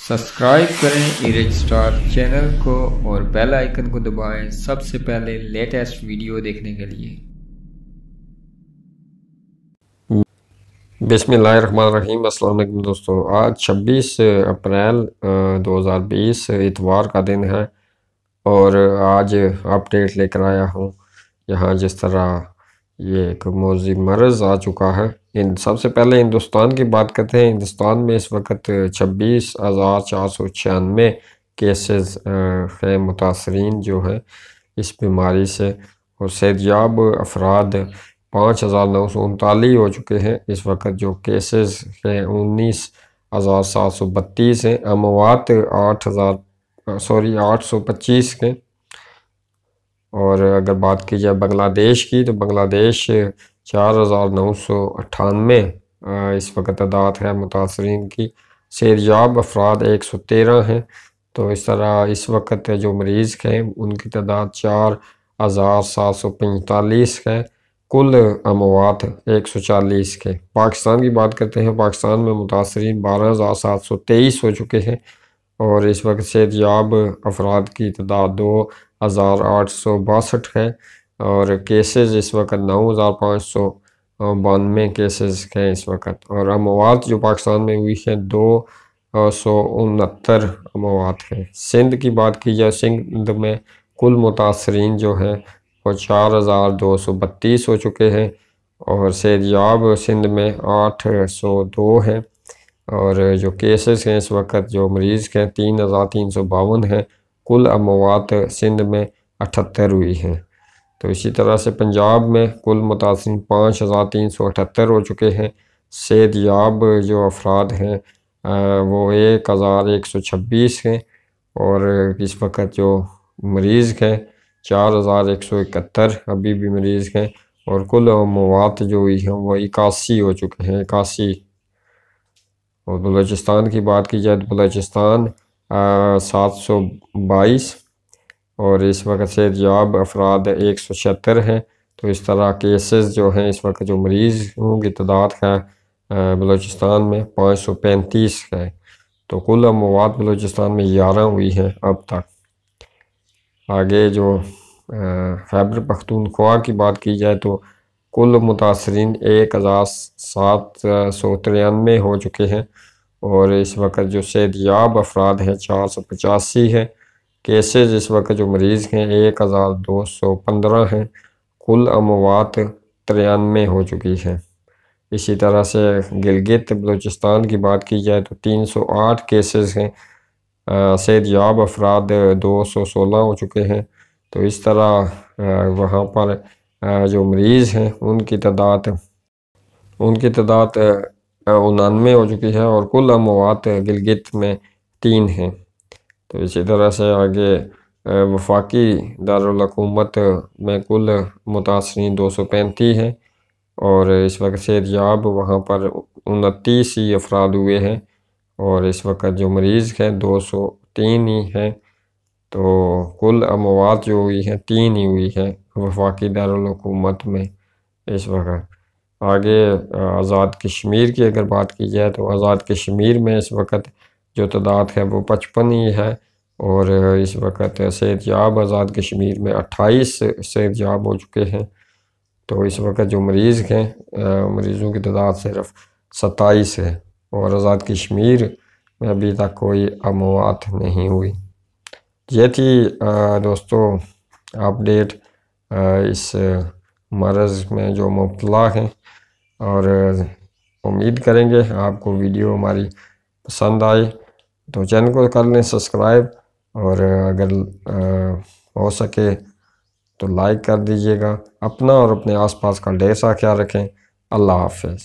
Subscribe کریں ایرج star channel کو اور بیل آئیکن کو دبائیں سب سے پہلے لیٹسٹ ویڈیو دیکھنے کے لیے۔ بسم اللہ الرحمن الرحیم۔ السلام علیکم دوستو، آج 26 اپریل 2020 اتوار کا دن ہے اور آج اپڈیٹ لے کر آیا ہوں۔ یہاں جس طرح یہ ایک موذی مرض آ چکا ہے، سب سے پہلے ہندوستان کی بات کرتے ہیں۔ ہندوستان میں اس وقت 26,496 کیسز ہیں متاثرین جو ہیں اس بیماری سے، اور صحت یاب افراد 5,939 ہو چکے ہیں۔ اس وقت جو کیسز ہیں 19,732 ہیں، اموات 825 ہیں۔ اور اگر بات کی جائے بنگلہ دیش کی، تو بنگلہ دیش 4,998 اس وقت تعداد ہے متاثرین کی۔ صحت یاب افراد 113 ہیں۔ تو اس طرح اس وقت جو مریض ہیں ان کی تعداد 4,745 ہے۔ کل اموات 140 کے۔ پاکستان کی بات کرتے ہیں، پاکستان میں متاثرین 12,723 ہو چکے ہیں، اور اس وقت صحت یاب افراد کی تعداد 2,862 ہے، اور کیسز اس وقت 9,592 کیسز ہیں اس وقت، اور اموات جو پاکستان میں ہوئی ہیں 269 اموات ہیں۔ سندھ کی بات کی جائے، سندھ میں کل متاثرین جو ہیں وہ 4,232 ہو چکے ہیں، اور صحت یاب سندھ میں 802 ہیں، اور جو کیسز ہیں اس وقت جو مریض ہیں 3,352 ہیں۔ کل اموات سندھ میں 78 ہوئی ہیں۔ تو اسی طرح سے پنجاب میں کل متاثرین 5,378 ہو چکے ہیں۔ صحت یاب جو افراد ہیں وہ 1,126 ہیں، اور اس وقت جو مریض ہیں 4,171 ابھی بھی مریض ہیں، اور کل اموات جو ہوئی ہیں وہ 81 ہو چکے ہیں، 81۔ اور بلوچستان کی بات کی جائے تو بلوچستان 722، اور اس وقت صحت یاب افراد 176 ہیں۔ تو اس طرح کیسز جو ہیں اس وقت جو مریضوں کی تعداد ہے بلوچستان میں 535 ہے۔ تو کل اموات بلوچستان میں 11 ہوئی ہیں اب تک۔ آگے جو خیبر پختونخوا کی بات کی جائے تو کل متاثرین 1,793 ہو چکے ہیں، اور اس وقت جو صحت یاب افراد ہیں 485 ہیں۔ کیسز اس وقت جو مریض ہیں 1,215 ہیں۔ کل اموات 93 ہو چکی ہیں۔ اسی طرح سے گلگت بلوچستان کی بات کی جائے تو 308 کیسز ہیں، صحت یاب افراد 216 ہو چکے ہیں۔ تو اس طرح وہاں پر جو مریض ہیں ان کی تعداد 99 ہو چکی ہے، اور کل اموات گلگت میں 3 ہیں۔ تو اسی طرح سے آگے وفاقی دارالحکومت میں کل متاثرین 235 ہیں، اور اس وقت صحت یاب وہاں پر 29 ہی افراد ہوئے ہیں، اور اس وقت جو مریض ہیں 203 ہی ہیں۔ تو کل اموات جو ہوئی ہیں 3 ہی ہوئی ہیں وفاقی دارالحکومت میں اس وقت۔ آگے آزاد کشمیر کی اگر بات کی جائے تو آزاد کشمیر میں اس وقت جو تعداد ہے وہ 55 ہی ہے، اور اس وقت صحت یاب آزاد کشمیر میں 28 صحت یاب ہو چکے ہیں۔ تو اس وقت جو مریض ہیں مریضوں کی تعداد صرف 27 ہے، اور آزاد کشمیر میں ابھی تک کوئی اموات نہیں ہوئی۔ یہ تھی دوستو اپڈیٹ اس مرض میں جو مبتلا ہیں، اور امید کریں گے آپ کو ویڈیو ہماری پسند آئی، تو چینل کو کر لیں سبسکرائب، اور اگر ہو سکے تو لائک کر دیجیے گا۔ اپنا اور اپنے آس پاس کا ڈھیر سا خیال رکھیں۔ اللہ حافظ۔